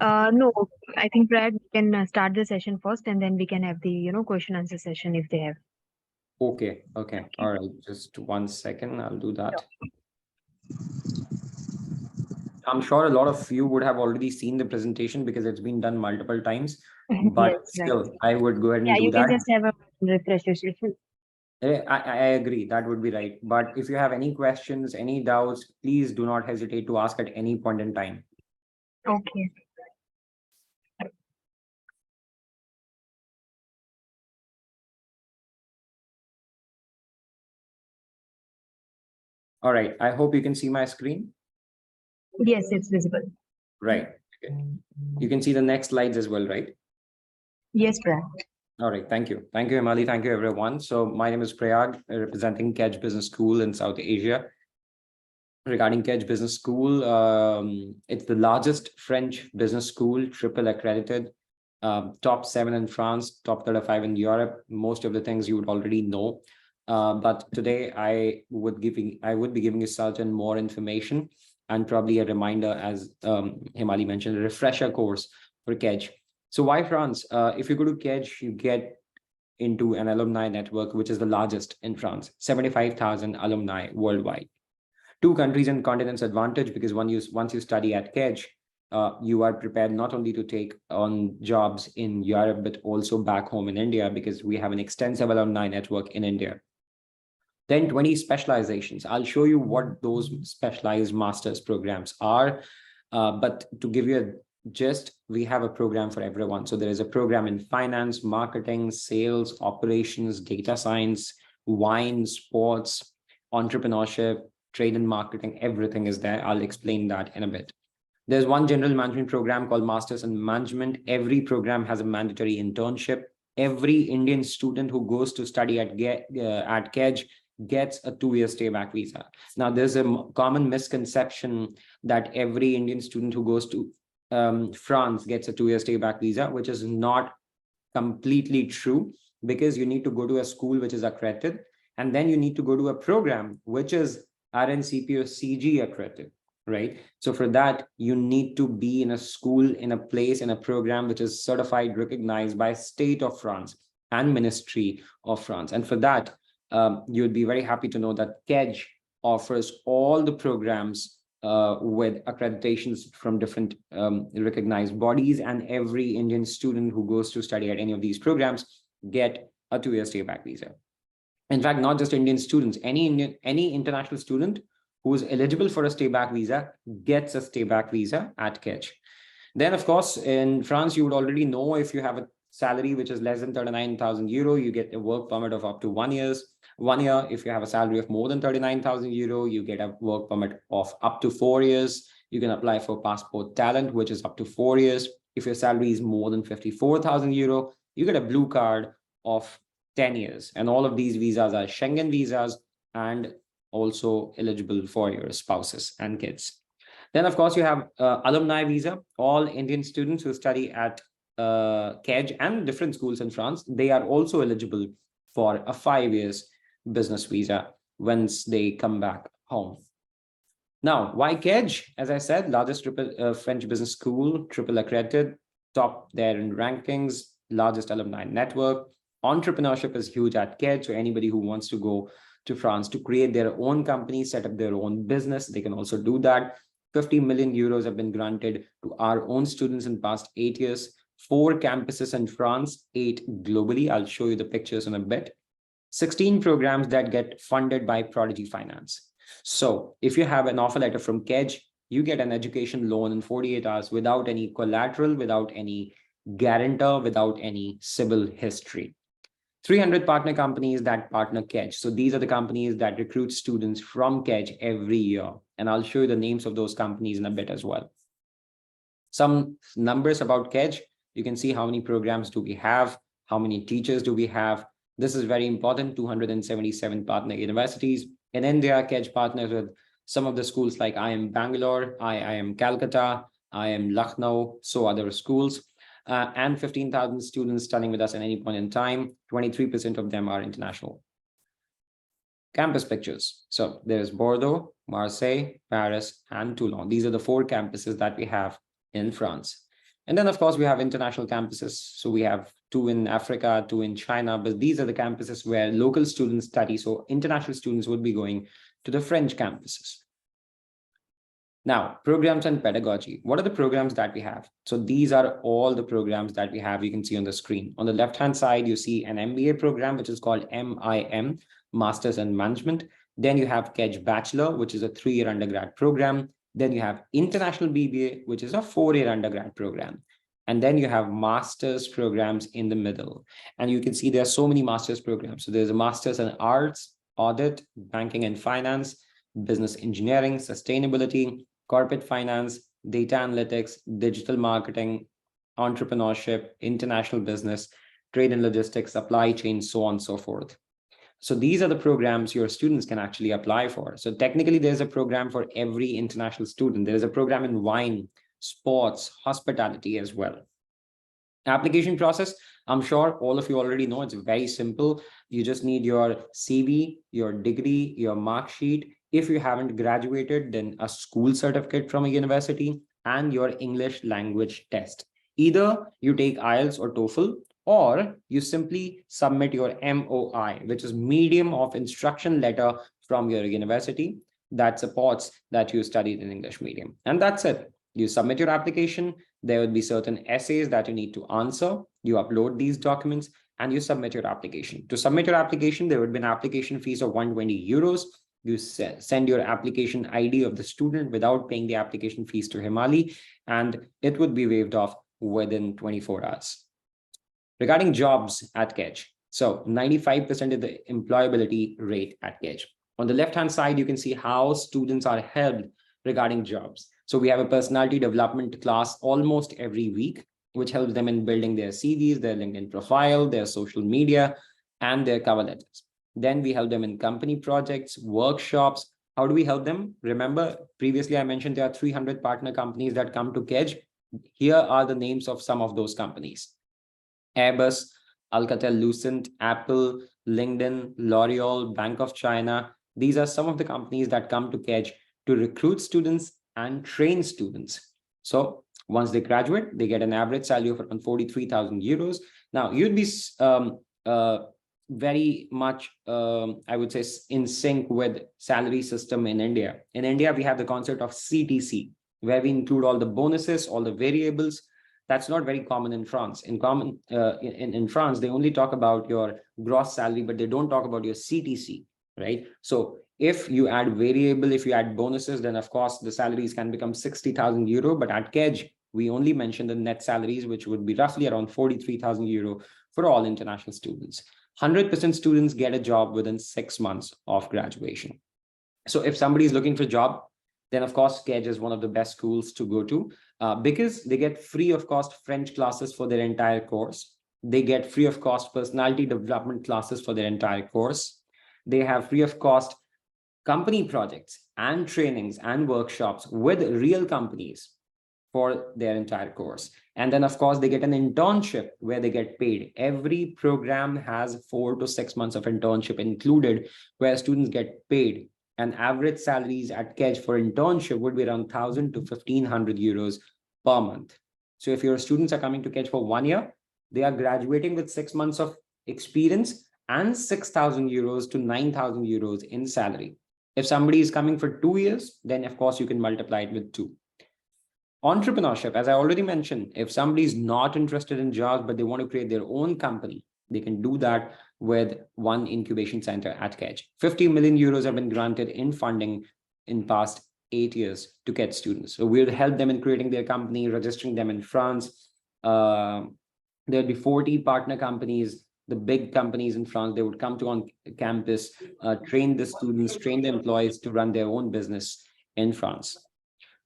No, I think Prayag, we can start the session first, and then we can have the question answer session if they have. Okay. All Okay. right. Just 1 second. I'll do that. Sure. I'm sure a lot of you would have already seen the presentation because it's been done multiple times, but Yes, right. still, I would go ahead Yeah, and do you can that. just have a refresher session. I agree. That would be right. But if you have any questions, any doubts, please do not hesitate to ask at any point in time. Okay. All right. I hope you can see my screen. Yes, it's visible. Right. Okay. You can see the next slides as well, right? Yes, Prayag. All right. Thank you. Thank you, Himali. Thank you, everyone. So my name is Prayag, representing KEDGE Business School in South Asia. Regarding KEDGE Business School, it's the largest French business school, triple accredited, top 7 in France, top 35 in Europe. Most of the things you would already know. But today I would be giving you certain more information and probably a reminder, as Himali mentioned, a refresher course for KEDGE. So why France? If you go to KEDGE, you get into an alumni network, which is the largest in France, 75,000 alumni worldwide. Two countries and continents advantage, because once you study at KEDGE, you are prepared not only to take on jobs in Europe, but also back home in India, because we have an extensive alumni network in India. Then 20 specializations. I'll show you what those specialized master's programs are. But to give you a gist, we have a program for everyone. So there is a program in finance, marketing, sales, operations, data science, wine, sports, entrepreneurship, trade and marketing, everything is there. I'll explain that in a bit. There's one general management program called Masters in Management. Every program has a mandatory internship. Every Indian student who goes to study at KEDGE gets a 2-year stay back visa. Now, there's a common misconception that every Indian student who goes to France gets a 2-year stay back visa, which is not completely true, because you need to go to a school which is accredited, and then you need to go to a program which is RNCP or CG accredited, right? So for that, you need to be in a school, in a place, in a program which is certified, recognized by State of France and Ministry of France. And for that, you'd be very happy to know that KEDGE offers all the programs with accreditations from different recognized bodies, and every Indian student who goes to study at any of these programs get a 2-year stay back visa. In fact, not just Indian students, any international student who is eligible for a stay back visa gets a stay back visa at KEDGE. Then, of course, in France, you would already know, if you have a salary which is less than 39,000 euro, you get a work permit of up to 1 year. If you have a salary of more than 39,000 euro, you get a work permit of up to 4 years. You can apply for passport talent, which is up to 4 years. If your salary is more than 54,000 euro, you get a blue card of 10 years. And all of these visas are Schengen visas and also eligible for your spouses and kids. Then, of course, you have alumni visa. All Indian students who study at KEDGE and different schools in France, they are also eligible for a 5 years business visa once they come back home. Now, why KEDGE? As I said, largest French business school, triple accredited, top there in rankings, largest alumni network. Entrepreneurship is huge at KEDGE. So anybody who wants to go to France to create their own company, set up their own business, they can also do that. 50 million euros have been granted to our own students in past 8 years. 4 campuses in France, 8 globally. I'll show you the pictures in a bit. 16 programs that get funded by Prodigy Finance. So if you have an offer letter from KEDGE, you get an education loan in 48 hours without any collateral, without any guarantor, without any civil history. 300 partner companies that partner KEDGE. So these are the companies that recruit students from KEDGE every year. And I'll show you the names of those companies in a bit as well. Some numbers about KEDGE. You can see how many programs do we have, how many teachers do we have. This is very important, 277 partner universities. In India, KEDGE partners with some of the schools like IIM Bangalore, IIM Calcutta, IIM Lucknow, so other schools. And 15,000 students studying with us at any point in time. 23% of them are international. Campus pictures. So there's Bordeaux, Marseille, Paris, and Toulon. These are the 4 campuses that we have in France. And then, of course, we have international campuses. So we have 2 in Africa, 2 in China, but these are the campuses where local students study. So international students would be going to the French campuses. Now, programs and pedagogy. What are the programs that we have? So these are all the programs that we have. You can see on the screen. On the left-hand side, you see an MBA program, which is called MIM, Masters in Management. Then you have KEDGE Bachelor, which is a 3-year undergrad program. Then you have International BBA, which is a 4-year undergrad program. And then you have master's programs in the middle. And you can see there are so many master's programs. So there's a master's in arts, audit, banking and finance, business engineering, sustainability, corporate finance, data analytics, digital marketing, entrepreneurship, international business, trade and logistics, supply chain, so on and so forth. So these are the programs your students can actually apply for. So technically, there's a program for every international student. There is a program in wine, sports, hospitality as well. Application process, I'm sure all of you already know, it's very simple. You just need your CV, your degree, your mark sheet. If you haven't graduated, then a school certificate from a university and your English language test. Either you take IELTS or TOEFL, or you simply submit your MOI, which is medium of instruction letter from your university that supports that you studied in English medium. And that's it. You submit your application. There will be certain essays that you need to answer. You upload these documents and you submit your application. To submit your application, there would be an application fees of 120 euros. You send your application ID of the student without paying the application fees to Himali, and it would be waived off within 24 hours. Regarding jobs at KEDGE, so 95% is the employability rate at KEDGE. On the left-hand side, you can see how students are helped regarding jobs. So we have a personality development class almost every week, which helps them in building their CVs, their LinkedIn profile, their social media, and their cover letters. Then we help them in company projects, workshops. How do we help them? Remember, previously I mentioned there are 300 partner companies that come to KEDGE. Here are the names of some of those companies: Airbus, Alcatel-Lucent, Apple, LinkedIn, L'Oreal, Bank of China. These are some of the companies that come to KEDGE to recruit students and train students. So once they graduate, they get an average salary of around 43,000 euros. Now, you'd be very much, I would say, in sync with salary system in India. In India, we have the concept of CTC, where we include all the bonuses, all the variables. That's not very common in France. In France, they only talk about your gross salary, but they don't talk about your CTC, right? So if you add variable, if you add bonuses, then of course the salaries can become 60,000 euro. But at KEDGE, we only mention the net salaries, which would be roughly around 43,000 euro for all international students. 100% students get a job within 6 months of graduation. So if somebody is looking for a job, then of course KEDGE is one of the best schools to go to, because they get free of cost French classes for their entire course. They get free of cost personality development classes for their entire course. They have free of cost company projects and trainings and workshops with real companies for their entire course. And then of course they get an internship where they get paid. Every program has 4 to 6 months of internship included, where students get paid. And average salaries at KEDGE for internship would be around 1,000 to 1,500 euros per month. So if your students are coming to KEDGE for 1 year, they are graduating with 6 months of experience and 6,000 euros to 9,000 euros in salary. If somebody is coming for 2 years, then of course you can multiply it with 2. Entrepreneurship, as I already mentioned, if somebody is not interested in jobs, but they want to create their own company, they can do that with one incubation center at KEDGE. 50 million euros have been granted in funding in past 8 years to KEDGE students. So we'll help them in creating their company, registering them in France. There'll be 40 partner companies, the big companies in France. They would come to on campus, train the students, train the employees to run their own business in France.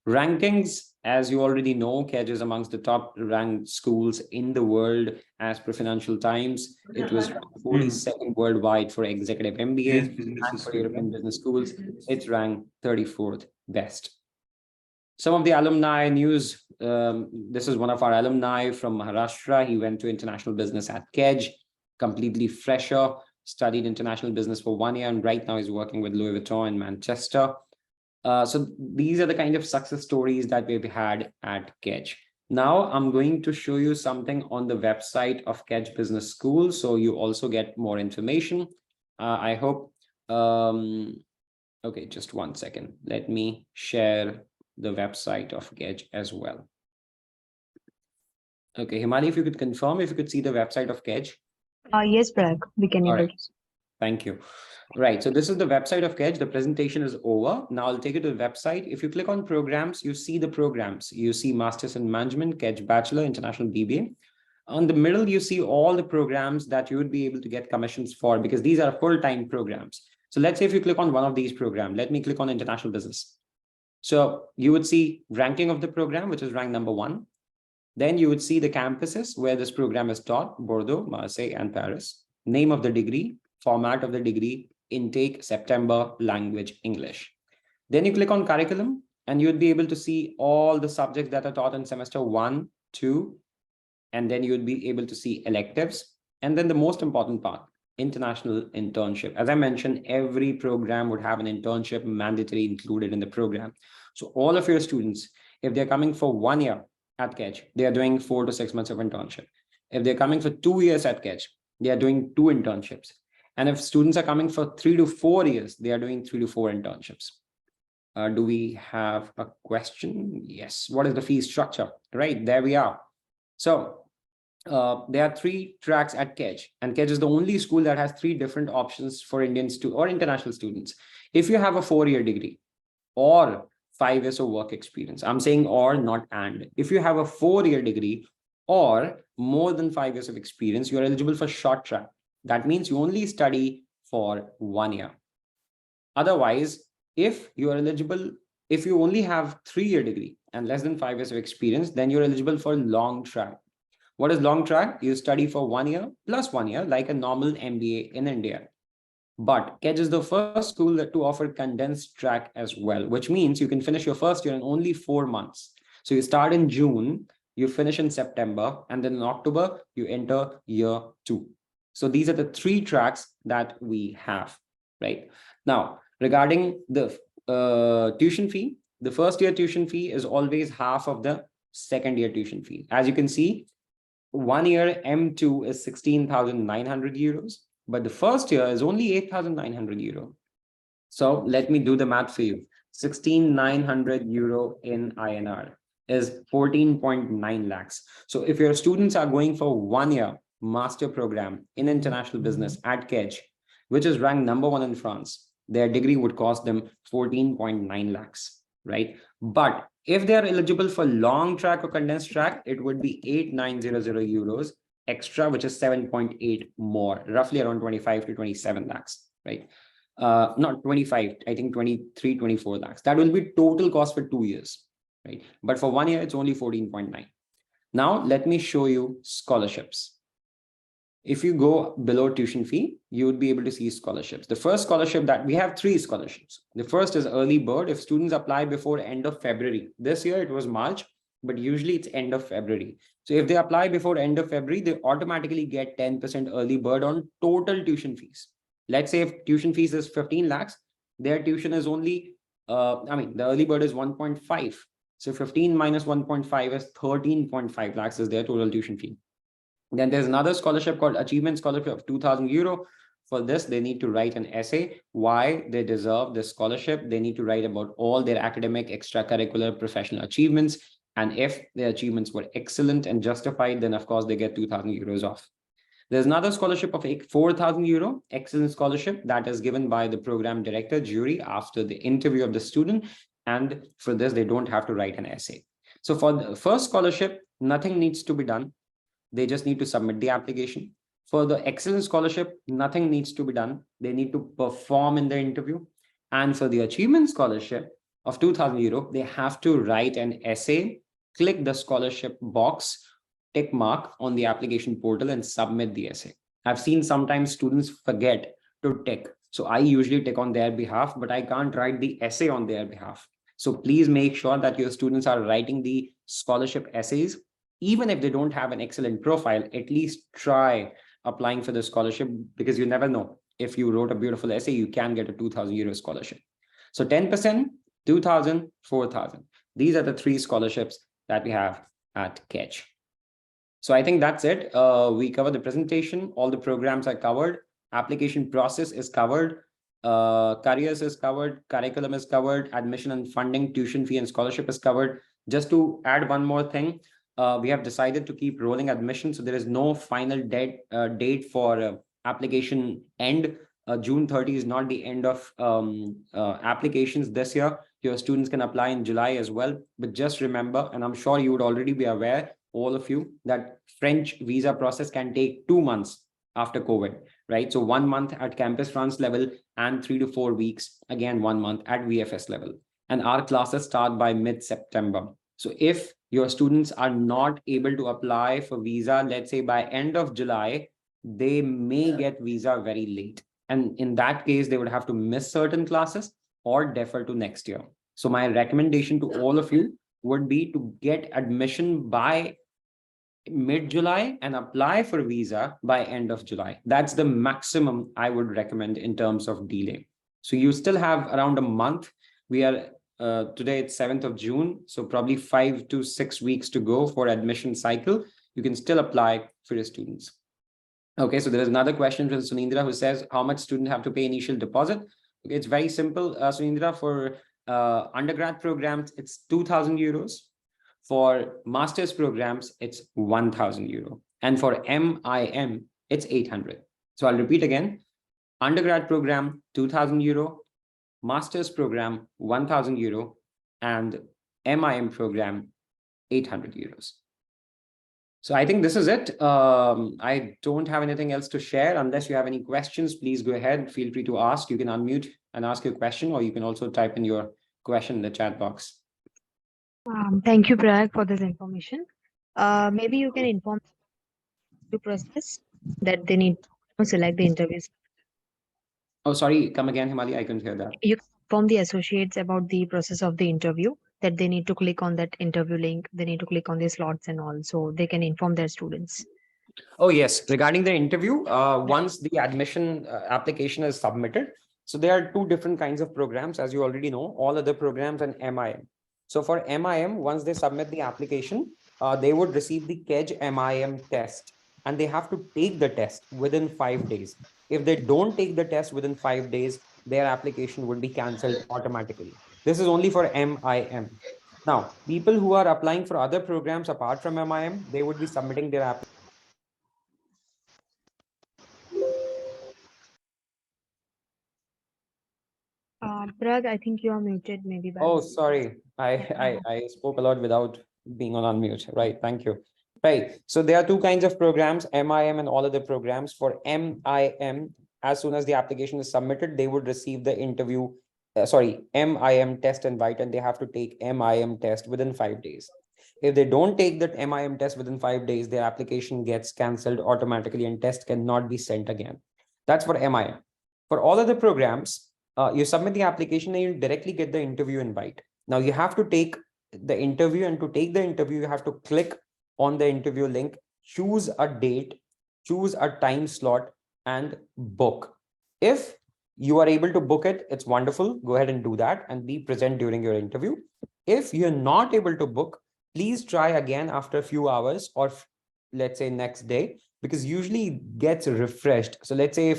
Rankings, as you already know, KEDGE is amongst the top ranked schools in the world as per Financial Times. It was 42nd worldwide for executive MBA, and for European business schools, it's ranked 34th best. Some of the alumni news, this is one of our alumni from Maharashtra. He went to international business at KEDGE, completely fresher, studied international business for 1 year, and right now he's working with Louis Vuitton in Manchester. So these are the kind of success stories that we've had at KEDGE. Now I'm going to show you something on the website of KEDGE Business School, so you also get more information. I hope, okay, just one second. Let me share the website of KEDGE as well. Okay, Himali, if you could confirm, if you could see the website of KEDGE. Yes, Prayag, we can All able right. to. Thank you. Right. So this is the website of KEDGE. The presentation is over. Now I'll take you to the website. If you click on programs, you see the programs. You see Masters in Management, KEDGE Bachelor, International BBA. On the middle, you see all the programs that you would be able to get commissions for, because these are full-time programs. So let's say if you click on one of these programs, let me click on International Business. So you would see ranking of the program, which is rank number 1. Then you would see the campuses where this program is taught: Bordeaux, Marseille, and Paris. Name of the degree, format of the degree, intake, September, language, English. Then you click on curriculum and you'd be able to see all the subjects that are taught in semester 1, 2, and then you'd be able to see electives. And then the most important part, international internship. As I mentioned, every program would have an internship mandatory included in the program. So all of your students, if they're coming for 1 year at KEDGE, they are doing 4 to 6 months of internship. If they're coming for 2 years at KEDGE, they are doing 2 internships. And if students are coming for 3 to 4 years, they are doing 3 to 4 internships. Do we have a question? Yes. What is the fee structure? Right, there we are. So there are 3 tracks at KEDGE, and KEDGE is the only school that has 3 different options for Indians or international students. If you have a 4-year degree or 5 years of work experience, I'm saying or, not and. If you have a 4-year degree or more than 5 years of experience, you're eligible for short track. That means you only study for 1 year. Otherwise, if you are eligible, if you only have 3-year degree and less than 5 years of experience, then you're eligible for long track. What is long track? You study for 1 year plus 1 year, like a normal MBA in India. But KEDGE is the first school to offer condensed track as well, which means you can finish your first year in only 4 months. So you start in June, you finish in September, and then in October, you enter year 2. So these are the 3 tracks that we have, right? Now, regarding the tuition fee, the first year tuition fee is always half of the second year tuition fee. As you can see, 1 year M2 is 16,900 euros, but the first year is only 8,900 euro. So let me do the math for you. 16,900 euro in INR is 14.9 lakhs. So if your students are going for 1 year master program in international business at KEDGE, which is ranked number 1 in France, their degree would cost them 14.9 lakhs, right? But if they are eligible for long track or condensed track, it would be 8,900 euros extra, which is 7.8 more, roughly around 25 to 27 lakhs, right? Not 25, I think 23, 24 lakhs. That will be total cost for 2 years, right? But for 1 year, it's only 14.9. Now, let me show you scholarships. If you go below tuition fee, you would be able to see scholarships. The first scholarship that we have 3 scholarships. The first is early bird. If students apply before end of February, this year it was March, but usually it's end of February. So if they apply before end of February, they automatically get 10% early bird on total tuition fees. Let's say if tuition fees is 15 lakhs, their tuition is only, the early bird is 1.5. So 15 minus 1.5 is 13.5 lakhs is their total tuition fee. Then there's another scholarship called Achievement Scholarship of 2,000 euro. For this, they need to write an essay why they deserve this scholarship. They need to write about all their academic, extracurricular, professional achievements. And if their achievements were excellent and justified, then of course they get 2,000 euros off. There's another scholarship of 4,000 euro, excellent scholarship, that is given by the program director jury after the interview of the student. And for this, they don't have to write an essay. So for the first scholarship, nothing needs to be done. They just need to submit the application. For the excellent scholarship, nothing needs to be done. They need to perform in the interview. And for the achievement scholarship of 2,000 euro, they have to write an essay, click the scholarship box, tick mark on the application portal and submit the essay. I've seen sometimes students forget to tick. So I usually tick on their behalf, but I can't write the essay on their behalf. So please make sure that your students are writing the scholarship essays. Even if they don't have an excellent profile, at least try applying for the scholarship, because you never know. If you wrote a beautiful essay, you can get a 2,000 euro scholarship. So 10%, 2,000, 4,000. These are the 3 scholarships that we have at KEDGE. So I think that's it. We covered the presentation. All the programs are covered. Application process is covered. Careers is covered. Curriculum is covered. Admission and funding, tuition fee and scholarship is covered. Just to add one more thing, we have decided to keep rolling admission. So there is no final date for application end. June 30 is not the end of applications this year. Your students can apply in July as well. But just remember, and I'm sure you would already be aware, all of you, that French visa process can take 2 months after COVID, right? So 1 month at Campus France level and 3 to 4 weeks, again, 1 month at VFS level. And our classes start by mid-September. So if your students are not able to apply for visa, let's say by end of July, they may get visa very late. And in that case, they would have to miss certain classes or defer to next year. So my recommendation to all of you would be to get admission by mid-July and apply for visa by end of July. That's the maximum I would recommend in terms of delay. So you still have around a month. We are today it's 7th of June. So probably 5 to 6 weeks to go for admission cycle. You can still apply for your students. Okay, so there is another question from Sunindra who says, how much students have to pay initial deposit? Okay, it's very simple, Sunindra. For undergrad programs, it's 2,000 euros. For master's programs, it's 1,000 euro. And for MIM, it's 800. So I'll repeat again. Undergrad program, 2,000 euro. Master's program, 1,000 euro. And MIM program, 800 euros. So I think this is it. I don't have anything else to share. Unless you have any questions, please go ahead. Feel free to ask. You can unmute and ask your question, or you can also type in your question in the chat box. Thank you, Prayag, for this information. Maybe you can inform the process that they need to select the interviews. Oh, sorry. Come again, Himali. I couldn't hear that. You can inform the associates about the process of the interview, that they need to click on that interview link. They need to click on the slots and all, so they can inform their students. Oh, yes. Regarding the interview, once the admission application is submitted, so there are two different kinds of programs, as you already know, all other programs and MIM. So for MIM, once they submit the application, they would receive the KEDGE MIM test, and they have to take the test within 5 days. If they don't take the test within 5 days, their application would be cancelled automatically. This is only for MIM. Now, people who are applying for other programs apart from MIM, they would be submitting their application. Prag, I think you are muted. Maybe by. Oh, sorry. I spoke a lot without being on unmute. Right. Thank you. Right. So there are two kinds of programs, MIM and all other programs. For MIM, as soon as the application is submitted, they would receive the interview, MIM test invite, and they have to take MIM test within 5 days. If they don't take that MIM test within 5 days, their application gets cancelled automatically and test cannot be sent again. That's for MIM. For all other programs, you submit the application and you directly get the interview invite. Now you have to take the interview, and to take the interview, you have to click on the interview link, choose a date, choose a time slot, and book. If you are able to book it, it's wonderful. Go ahead and do that and be present during your interview. If you're not able to book, please try again after a few hours, or let's say next day, because usually it gets refreshed. So let's say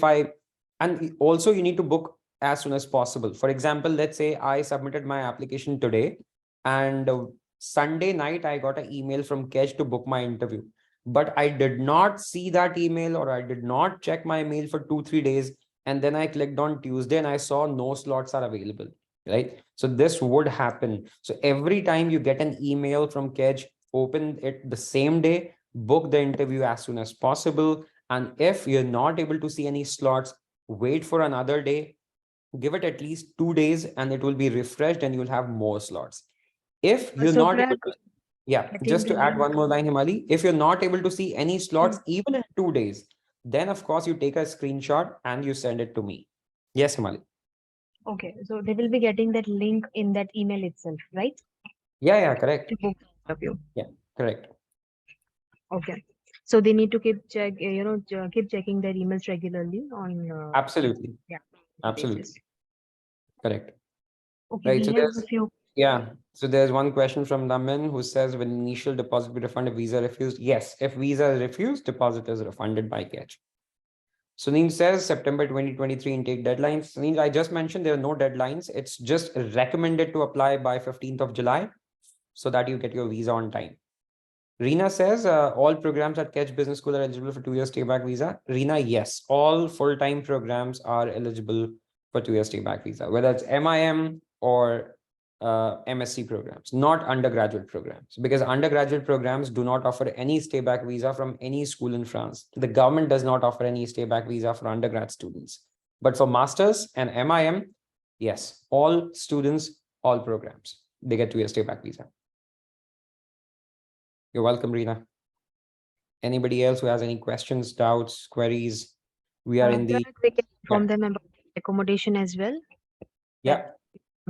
and also you need to book as soon as possible. For example, let's say I submitted my application today, and Sunday night I got an email from KEDGE to book my interview, but I did not see that email, or I did not check my mail for 2-3 days. And then I clicked on Tuesday and I saw no slots are available, right? So this would happen. So every time you get an email from KEDGE, open it the same day, book the interview as soon as possible. And if you're not able to see any slots, wait for another day, give it at least 2 days, and it will be refreshed and you'll have more slots. If you're So, not able Prag, to, just to add one more line, Himali, if you're not able to see any slots even in 2 days, then of course you take a screenshot and you send it to me. Yes, Himali. Okay, so they will be getting that link in that email itself, right? Yeah, correct. To book the interview. Yeah, correct. Okay. So they need to keep keep checking their emails regularly on. Absolutely. Yeah. Absolutely. Basis. Correct. Okay. Right. We So have there's a few. Yeah. So there's one question from Naman who says, will initial deposit be refunded if visa refused? Yes. If visa is refused, deposit is refunded by KEDGE. Sunil says September 2023 intake deadlines. Sunil, I just mentioned there are no deadlines. It's just recommended to apply by 15th of July so that you get your visa on time. Reena says all programs at KEDGE Business School are eligible for 2 years stay back visa. Reena, yes, all full-time programs are eligible for 2 years stay back visa, whether it's MIM or MSc programs, not undergraduate programs, because undergraduate programs do not offer any stay back visa from any school in France. The government does not offer any stay back visa for undergrad students. But for masters and MIM, yes, all students, all programs, they get 2 years stay back visa. You're welcome, Reena. Anybody else who has any questions, doubts, queries? We are in the Prayag, we can inform yeah. them about accommodation as well. Yeah.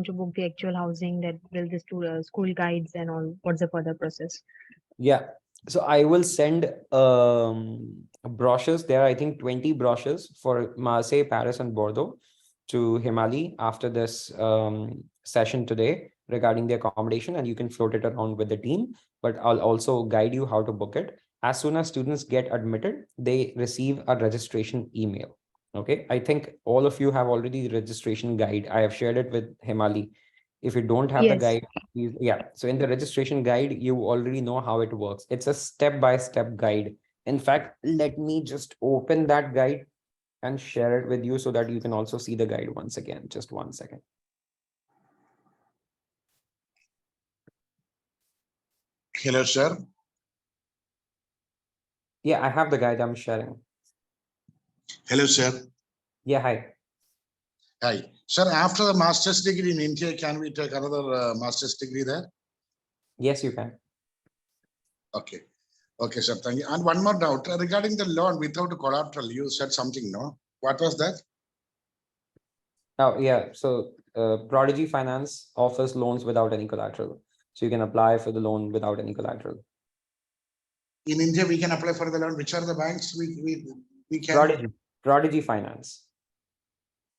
To book the actual housing, that will the school guides and all. What's the further process? Yeah. So I will send brochures. There are, I think, 20 brochures for Marseille, Paris, and Bordeaux to Himali after this session today regarding the accommodation, and you can float it around with the team. But I'll also guide you how to book it. As soon as students get admitted, they receive a registration email. Okay. I think all of you have already the registration guide. I have shared it with Himali. If you don't have the Yes. guide, yeah. So in the registration guide, you already know how it works. It's a step-by-step guide. In fact, let me just open that guide and share it with you so that you can also see the guide once again. Just 1 second. Hello, sir. Yeah, I have the guide I'm sharing. Hello, sir. Yeah, hi. Hi. Sir, after the master's degree in India, can we take another master's degree there? Yes, you can. Okay. Okay, sir. Thank you. And one more doubt regarding the loan without collateral. You said something, no? What was that? Oh, yeah. So Prodigy Finance offers loans without any collateral. So you can apply for the loan without any collateral. In India, we can apply for the loan. Which are the banks we can? Prodigy Finance.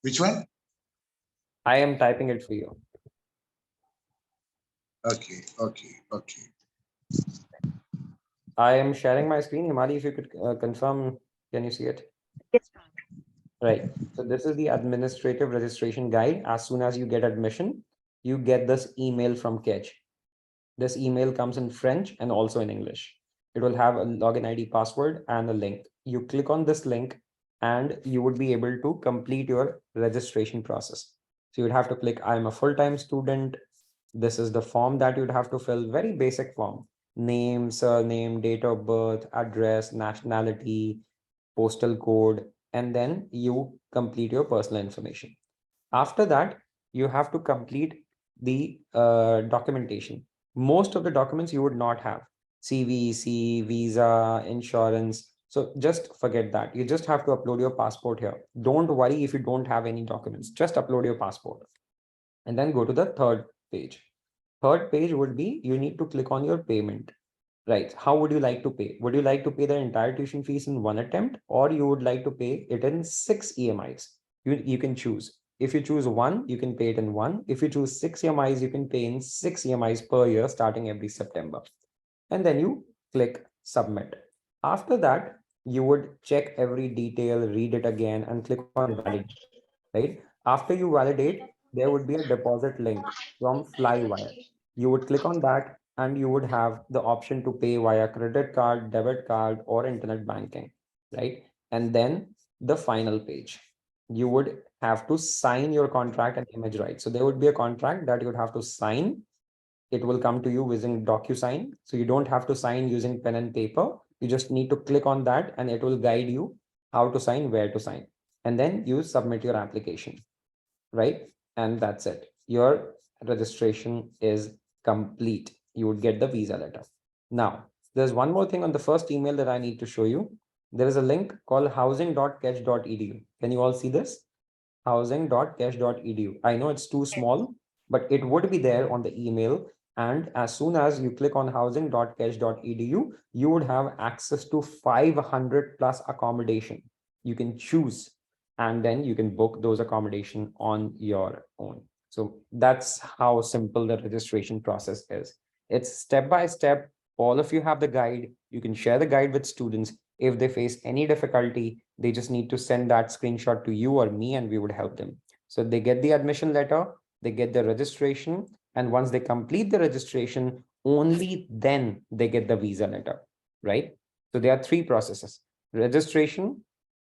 Which one? I am typing it for you. Okay. Okay. Okay. I am sharing my screen. Himali, if you could confirm, can you see it? Yes. Right. So this is the administrative registration guide. As soon as you get admission, you get this email from KEDGE. This email comes in French and also in English. It will have a login ID password and a link. You click on this link and you would be able to complete your registration process. So you would have to click, I'm a full-time student. This is the form that you'd have to fill, very basic form. Name, surname, date of birth, address, nationality, postal code, and then you complete your personal information. After that, you have to complete the documentation. Most of the documents you would not have. CVC, visa, insurance. So just forget that. You just have to upload your passport here. Don't worry if you don't have any documents. Just upload your passport. And then go to the third page. Third page would be you need to click on your payment. Right. How would you like to pay? Would you like to pay the entire tuition fees in one attempt, or you would like to pay it in 6 EMIs? You can choose. If you choose one, you can pay it in one. If you choose 6 EMIs, you can pay in 6 EMIs per year starting every September. And then you click submit. After that, you would check every detail, read it again, and click on validate. Right. After you validate, there would be a deposit link from Flywire. You would click on that and you would have the option to pay via credit card, debit card, or internet banking, right? And then the final page, you would have to sign your contract and image rights. So there would be a contract that you would have to sign. It will come to you using DocuSign. So you don't have to sign using pen and paper. You just need to click on that and it will guide you how to sign, where to sign. And then you submit your application, right? And that's it. Your registration is complete. You would get the visa letter. Now, there's one more thing on the first email that I need to show you. There is a link called housing.kedge.edu. Can you all see this? Housing.kedge.edu. I know it's too small, but it would be there on the email. And as soon as you click on housing.kedge.edu, you would have access to 500 plus accommodation. You can choose and then you can book those accommodation on your own. So that's how simple the registration process is. It's step by step. All of you have the guide. You can share the guide with students. If they face any difficulty, they just need to send that screenshot to you or me, and we would help them. So they get the admission letter, they get the registration, and once they complete the registration, only then they get the visa letter, right? So there are three processes: registration,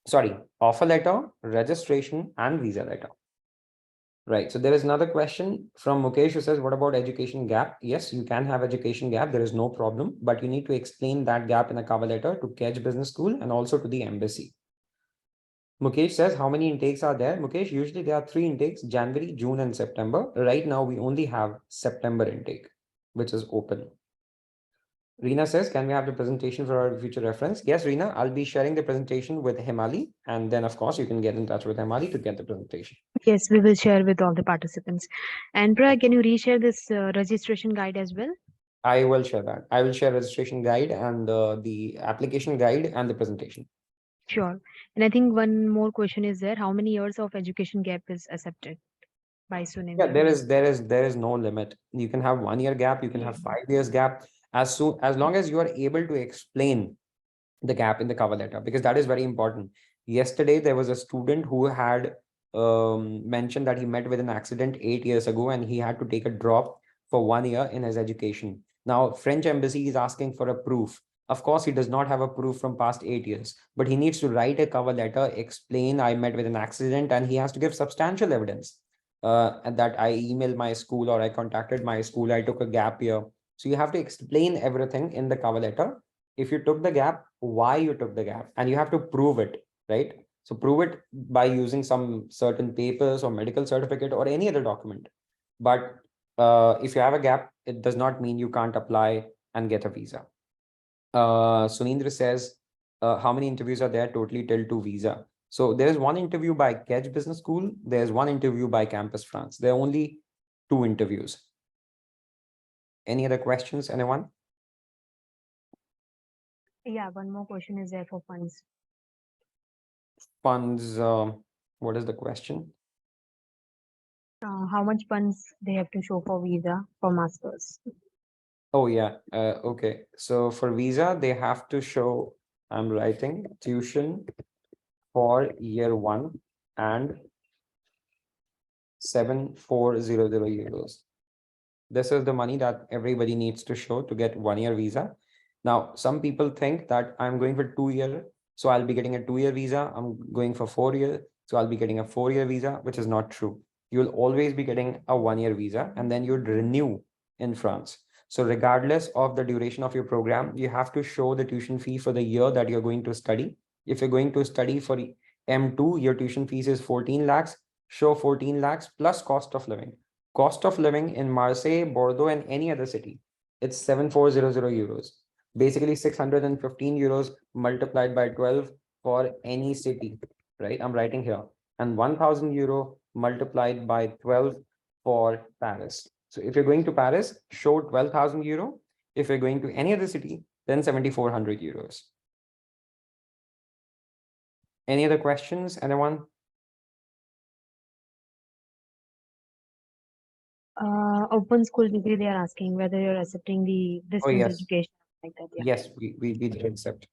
sorry, offer letter, registration, and visa letter. Right. So there is another question from Mukesh who says, what about education gap? Yes, you can have education gap. There is no problem, but you need to explain that gap in a cover letter to KEDGE Business School and also to the embassy. Mukesh says, how many intakes are there? Mukesh, usually there are 3 intakes, January, June, and September. Right now, we only have September intake, which is open. Reena says, can we have the presentation for our future reference? Yes, Reena, I'll be sharing the presentation with Himali. And then, of course, you can get in touch with Himali to get the presentation. Yes, we will share with all the participants. And Prayag, can you reshare this registration guide as well? I will share that. I will share registration guide and the application guide and the presentation. Sure. And I think one more question is there. How many years of education gap is accepted by SUNIM? Yeah, there is no limit. You can have 1 year gap, you can have 5 years gap, as long as you are able to explain the gap in the cover letter, because that is very important. Yesterday, there was a student who had mentioned that he met with an accident 8 years ago and he had to take a drop for 1 year in his education. Now, French embassy is asking for a proof. Of course, he does not have a proof from past 8 years, but he needs to write a cover letter, explain I met with an accident, and he has to give substantial evidence and that I emailed my school or I contacted my school, I took a gap year. So you have to explain everything in the cover letter. If you took the gap, why you took the gap, and you have to prove it, right? So prove it by using some certain papers or medical certificate or any other document. But if you have a gap, it does not mean you can't apply and get a visa. Sunindra says, how many interviews are there totally till to visa? So there is one interview by KEDGE Business School. There's one interview by Campus France. There are only 2 interviews. Any other questions, anyone? Yeah, one more question is there for funds. Funds, what is the question? How much funds they have to show for visa for masters? Oh, yeah. Okay. So for visa, they have to show, I'm writing, tuition for year 1 and 7,400 euros. This is the money that everybody needs to show to get 1 year visa. Now, some people think that I'm going for 2 year, so I'll be getting a 2 year visa. I'm going for 4 year, so I'll be getting a 4 year visa, which is not true. You'll always be getting a 1 year visa, and then you'd renew in France. So regardless of the duration of your program, you have to show the tuition fee for the year that you're going to study. If you're going to study for M2, your tuition fees is 14 lakhs, show 14 lakhs plus cost of living. Cost of living in Marseille, Bordeaux, and any other city, it's 7,400 euros. Basically 615 euros multiplied by 12 for any city, right? I'm writing here. And 1,000 euro multiplied by 12 for Paris. So if you're going to Paris, show 12,000 euro. If you're going to any other city, then 7,400 euros. Any other questions, anyone? Open school degree, they are asking whether you're accepting the distance yes. education like that. Yeah. Yes, we did accept.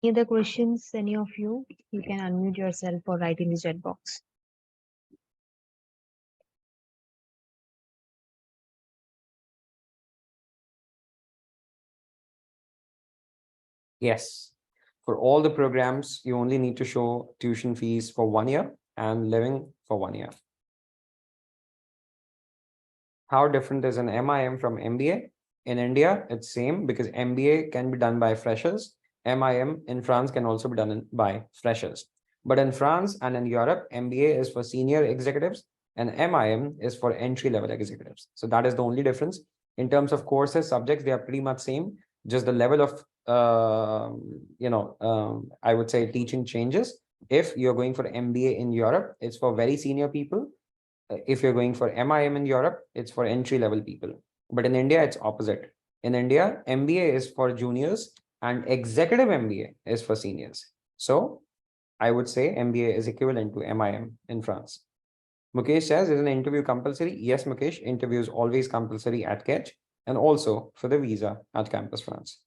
Any other questions, any of you? You can unmute yourself or write in the chat box. Yes. For all the programs, you only need to show tuition fees for 1 year and living for 1 year. How different is an MIM from MBA? In India, it's same because MBA can be done by freshers. MIM in France can also be done by freshers. But in France and in Europe, MBA is for senior executives and MIM is for entry-level executives. So that is the only difference. In terms of courses, subjects, they are pretty much same. Just the level of, I would say teaching changes. If you're going for MBA in Europe, it's for very senior people. If you're going for MIM in Europe, it's for entry-level people. But in India, it's opposite. In India, MBA is for juniors and executive MBA is for seniors. So I would say MBA is equivalent to MIM in France. Mukesh says, is an interview compulsory? Yes, Mukesh, interview is always compulsory at KEDGE and also for the visa at Campus France.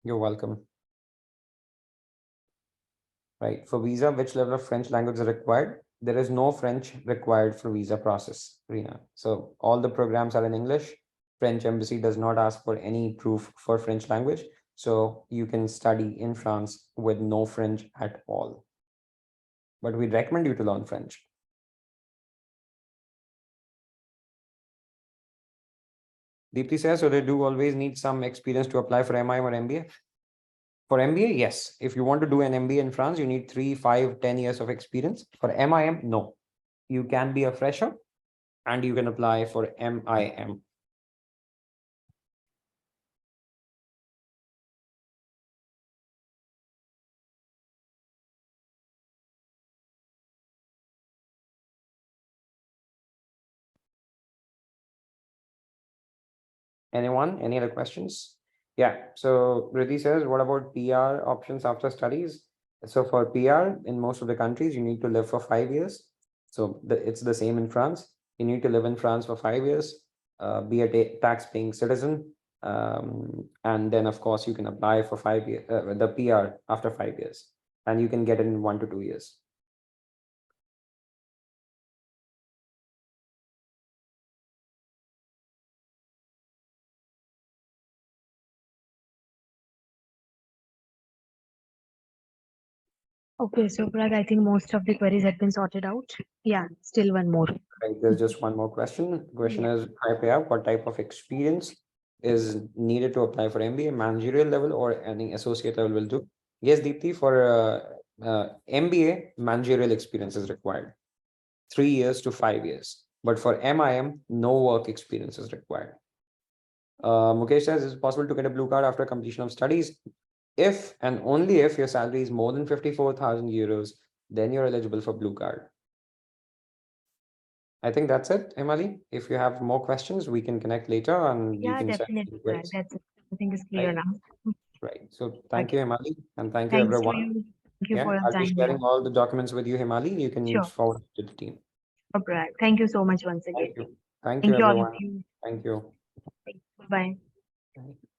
You're welcome. Right. For visa, which level of French language is required? There is no French required for visa process, Rina. So all the programs are in English. French embassy does not ask for any proof for French language. So you can study in France with no French at all. But we recommend you to learn French. Deepti says, so they do always need some experience to apply for MIM or MBA? For MBA, yes. If you want to do an MBA in France, you need 3, 5, 10 years of experience. For MIM, no. You can be a fresher and you can apply for MIM. Anyone? Any other questions? Yeah. So Riddhi says, what about PR options after studies? So for PR in most of the countries, you need to live for 5 years. So it's the same in France. You need to live in France for 5 years, be a tax-paying citizen. And then, of course, you can apply for 5 years, the PR after 5 years, and you can get it in 1 to 2 years. Okay, so Prag, I think most of the queries have been sorted out. Yeah, still one more. Right, there's just one more question. The question Yeah. is, hi Prayag, what type of experience is needed to apply for MBA, managerial level or any associate level will do? Yes, Deepti, for MBA, managerial experience is required. 3 years to 5 years. But for MIM, no work experience is required. Mukesh says, is it possible to get a blue card after completion of studies? If and only if your salary is more than 54,000 euros, then you're eligible for blue card. I think that's it, Emily. If you have more questions, we can connect later and you Yeah, can send definitely, Prag. inquiries. That's it. I think it's clear Right. now. Right. So thank Okay. you, Emily, and thank you, Thanks to everyone. you. Thank you Yeah, for your I'll be time. sharing Yeah, all the documents with you, Himali. You can sure. forward it to the team. Prag. Thank you so much once again. Thank you. Thank you, Thank you all of everyone. you. Thank you. Bye-bye. Bye.